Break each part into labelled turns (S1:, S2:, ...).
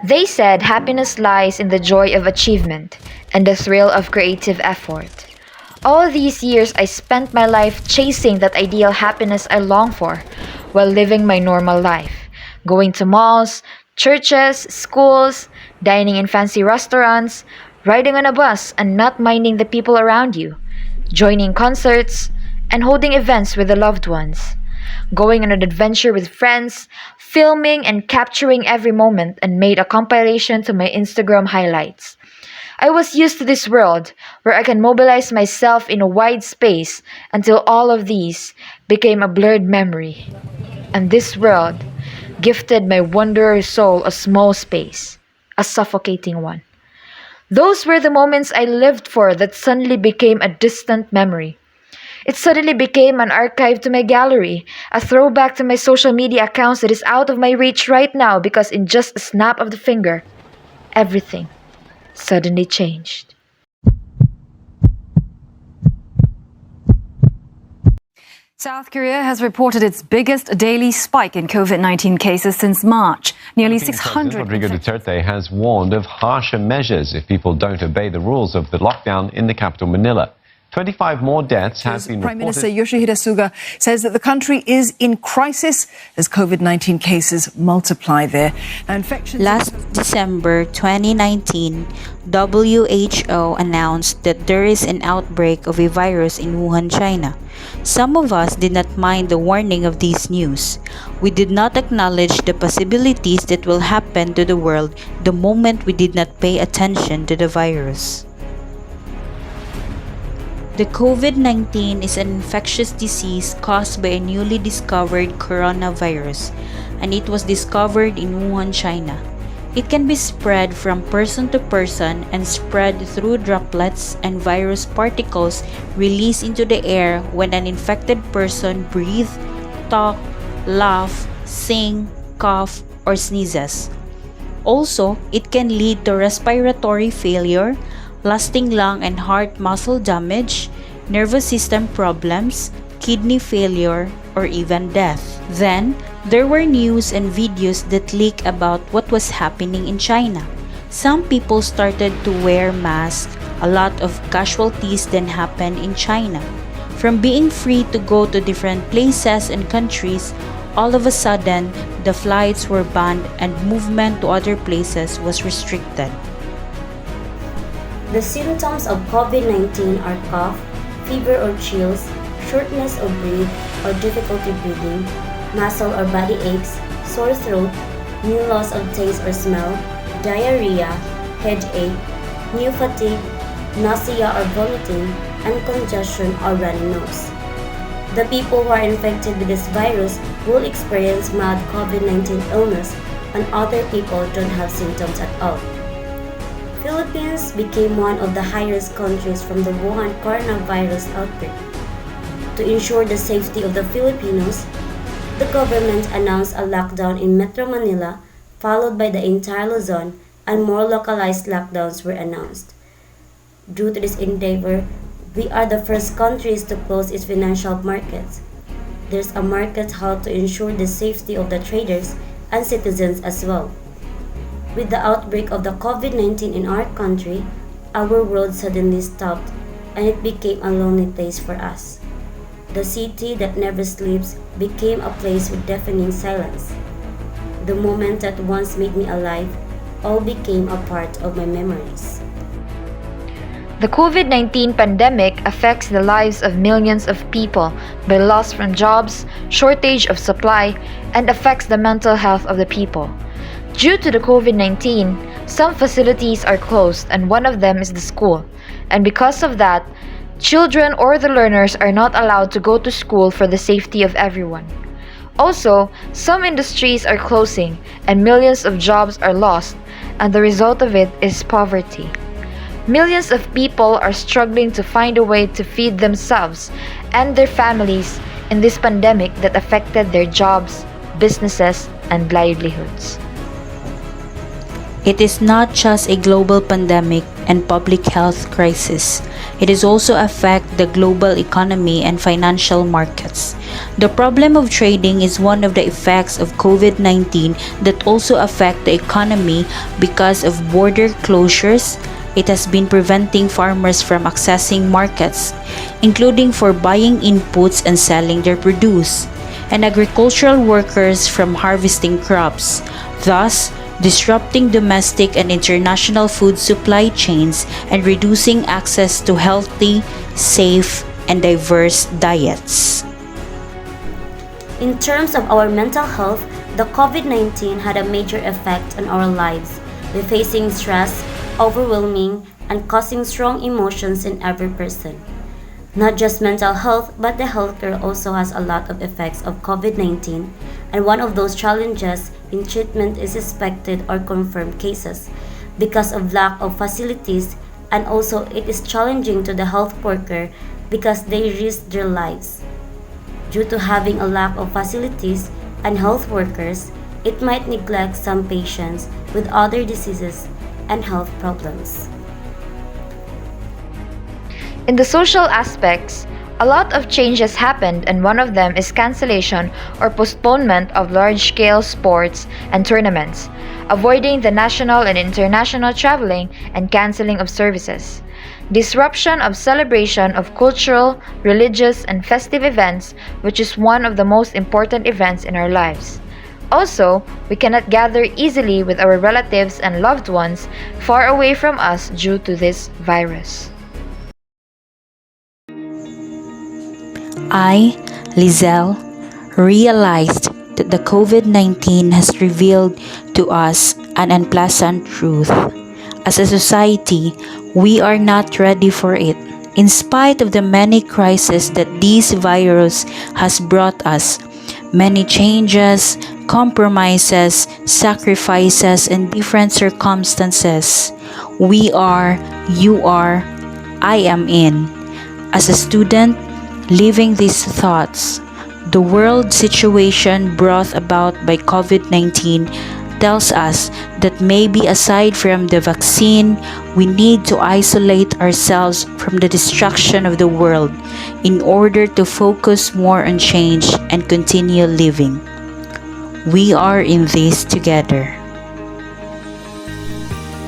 S1: They said happiness lies in the joy of achievement and the thrill of creative effort. All these years, I spent my life chasing that ideal happiness I long for while living my normal life, going to malls, churches, schools, dining in fancy restaurants, riding on a bus and not minding the people around you, joining concerts, and holding events with the loved ones, going on an adventure with friends, filming and capturing every moment and made a compilation to my Instagram highlights. I was used to this world where I can mobilize myself in a wide space until all of these became a blurred memory. And this world gifted my wanderer soul a small space, a suffocating one. Those were the moments I lived for that suddenly became a distant memory. It suddenly became an archive to my gallery, a throwback to my social media accounts that is out of my reach right now because in just a snap of the finger, everything suddenly changed.
S2: South Korea has reported its biggest daily spike in COVID-19 cases since March. Nearly 600.
S3: Rodrigo Duterte has warned of harsher measures if people don't obey the rules of the lockdown in the capital, Manila. 25 more deaths have been
S4: Prime
S3: reported.
S4: Minister Yoshihide Suga says that the country is in crisis as COVID-19 cases multiply there. Now, infections...
S5: Last December 2019, WHO announced that there is an outbreak of a virus in Wuhan, China. Some of us did not mind the warning of this news. We did not acknowledge the possibilities that will happen to the world the moment we did not pay attention to the virus. The COVID-19 is an infectious disease caused by a newly discovered coronavirus, and it was discovered in Wuhan, China. It can be spread from person to person and spread through droplets and virus particles released into the air when an infected person breathes, talks, laughs, sings, coughs, or sneezes. Also, it can lead to respiratory failure, lasting lung and heart muscle damage, nervous system problems, kidney failure, or even death. Then, there were news and videos that leaked about what was happening in China. Some people started to wear masks. A lot of casualties then happened in China. From being free to go to different places and countries, all of a sudden, the flights were banned and movement to other places was restricted.
S6: The symptoms of COVID-19 are cough, fever or chills, shortness of breath or difficulty breathing, muscle or body aches, sore throat, new loss of taste or smell, diarrhea, headache, new fatigue, nausea or vomiting, and congestion or runny nose. The people who are infected with this virus will experience mild COVID-19 illness, and other people don't have symptoms at all. Philippines became one of the highest countries from the Wuhan coronavirus outbreak. To ensure the safety of the Filipinos, the government announced a lockdown in Metro Manila, followed by the entire Luzon, and more localized lockdowns were announced. Due to this endeavor, we are the first countries to close its financial markets. There's a market halt to ensure the safety of the traders and citizens as well. With the outbreak of the COVID-19 in our country, our world suddenly stopped and it became a lonely place for us. The city that never sleeps became a place with deafening silence. The moment that once made me alive all became a part of my memories.
S1: The COVID-19 pandemic affects the lives of millions of people by loss from jobs, shortage of supply, and affects the mental health of the people. Due to the COVID-19, some facilities are closed and one of them is the school. And because of that, children or the learners are not allowed to go to school for the safety of everyone. Also, some industries are closing and millions of jobs are lost, and the result of it is poverty. Millions of people are struggling to find a way to feed themselves and their families in this pandemic that affected their jobs, businesses, and livelihoods.
S5: It is not just a global pandemic and public health crisis. It is also affect the global economy and financial markets. The problem of trading is one of the effects of COVID-19 that also affect the economy because of border closures. It has been preventing farmers from accessing markets, including for buying inputs and selling their produce, and agricultural workers from harvesting crops, thus disrupting domestic and international food supply chains and reducing access to healthy, safe, and diverse diets.
S6: In terms of our mental health, the COVID-19 had a major effect on our lives, with facing stress, overwhelming, and causing strong emotions in every person. Not just mental health, but the healthcare also has a lot of effects of COVID-19, and one of those challenges in treatment is suspected or confirmed cases because of lack of facilities, and also it is challenging to the health worker because they risk their lives. Due to having a lack of facilities and health workers, it might neglect some patients with other diseases and health problems.
S1: In the social aspects, a lot of changes happened, and one of them is cancellation or postponement of large-scale sports and tournaments, avoiding the national and international traveling, and canceling of services. Disruption of celebration of cultural, religious, and festive events, which is one of the most important events in our lives. Also, we cannot gather easily with our relatives and loved ones far away from us due to this virus.
S5: I, Leizel, realized that the COVID-19 has revealed to us an unpleasant truth. As a society, we are not ready for it. In spite of the many crises that this virus has brought us, many changes, compromises, sacrifices, and different circumstances, we are, you are, I am in. As a student, living these thoughts, the world situation brought about by COVID-19 tells us that maybe aside from the vaccine, we need to isolate ourselves from the destruction of the world in order to focus more on change and continue living. We are in this together.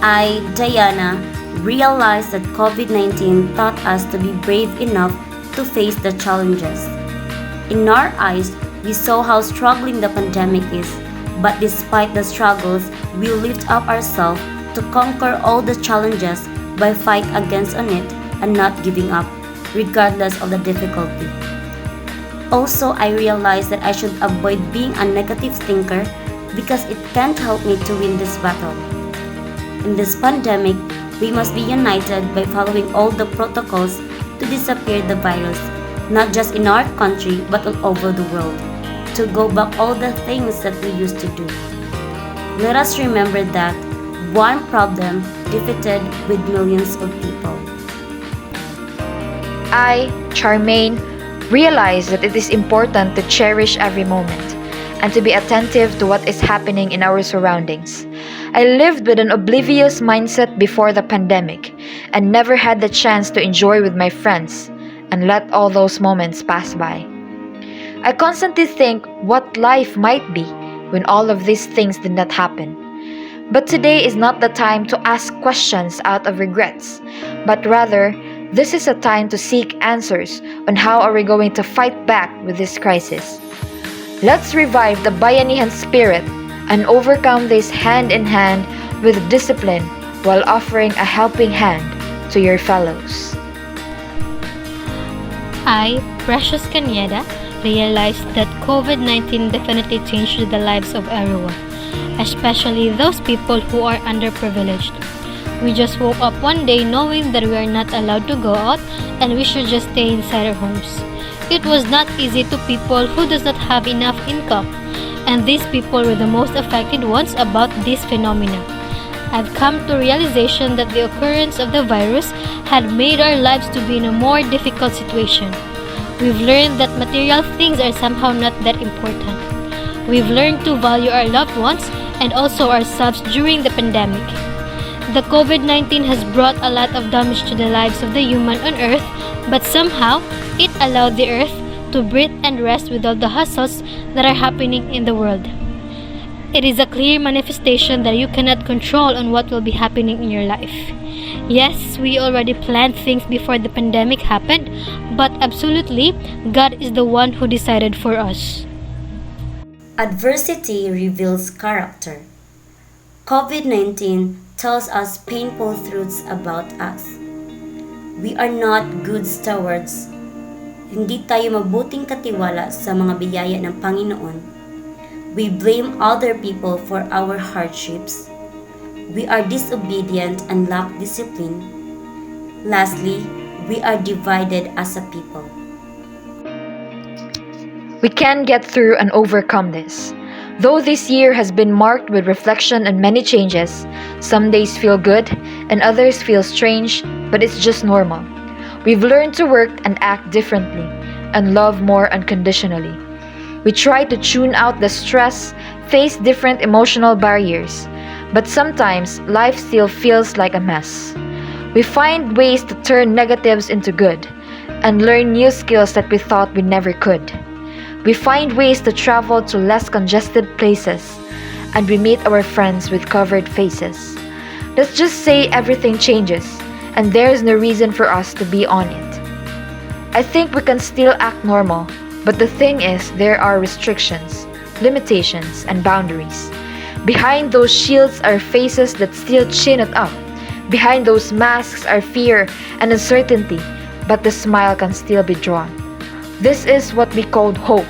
S6: I, Diana, realized that COVID-19 taught us to be brave enough to face the challenges. In our eyes, we saw how struggling the pandemic is, but despite the struggles, we lift up ourselves to conquer all the challenges by fight against on it and not giving up, regardless of the difficulty. Also, I realized that I should avoid being a negative thinker because it can't help me to win this battle. In this pandemic, we must be united by following all the protocols to disappear the virus, not just in our country but all over the world, to go back all the things that we used to do. Let us remember that one problem defeated with millions of people.
S1: I, Charmaine, realized that it is important to cherish every moment and to be attentive to what is happening in our surroundings. I lived with an oblivious mindset before the pandemic and never had the chance to enjoy with my friends and let all those moments pass by. I constantly think what life might be when all of these things did not happen. But today is not the time to ask questions out of regrets, but rather, this is a time to seek answers on how are we going to fight back with this crisis. Let's revive the Bayanihan spirit and overcome this hand in hand with discipline while offering a helping hand to your fellows.
S7: I, Precious Cañeda, realized that COVID-19 definitely changed the lives of everyone, especially those people who are underprivileged. We just woke up one day knowing that we are not allowed to go out and we should just stay inside our homes. It was not easy to people who does not have enough income, and these people were the most affected ones about this phenomenon. I've come to realization that the occurrence of the virus had made our lives to be in a more difficult situation. We've learned that material things are somehow not that important. We've learned to value our loved ones and also ourselves during the pandemic. The COVID-19 has brought a lot of damage to the lives of the human on Earth, but somehow it allowed the Earth to breathe and rest with all the hustles that are happening in the world. It is a clear manifestation that you cannot control on what will be happening in your life. Yes, we already planned things before the pandemic happened, but absolutely, God is the one who decided for us.
S6: Adversity reveals character. COVID-19 tells us painful truths about us. We are not good stewards. Hindi tayo mabuting katiwala sa mga biyaya ng Panginoon. We blame other people for our hardships. We are disobedient and lack discipline. Lastly, we are divided as a people.
S1: We can get through and overcome this. Though this year has been marked with reflection and many changes, some days feel good and others feel strange, but it's just normal. We've learned to work and act differently and love more unconditionally. We try to tune out the stress, face different emotional barriers, but sometimes life still feels like a mess. We find ways to turn negatives into good and learn new skills that we thought we never could. We find ways to travel to less congested places, and we meet our friends with covered faces. Let's just say everything changes, and there's no reason for us to be on it. I think we can still act normal, but the thing is there are restrictions, limitations, and boundaries. Behind those shields are faces that still chin it up. Behind those masks are fear and uncertainty, but the smile can still be drawn. This is what we call hope,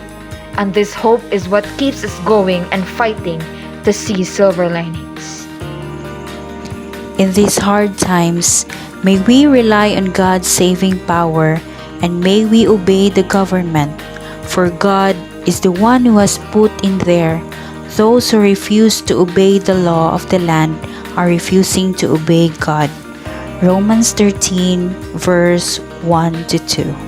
S1: and this hope is what keeps us going and fighting to see silver linings.
S5: In these hard times, may we rely on God's saving power and may we obey the government, for God is the one who has put in there. Those who refuse to obey the law of the land are refusing to obey God. Romans 13, verse 1-2.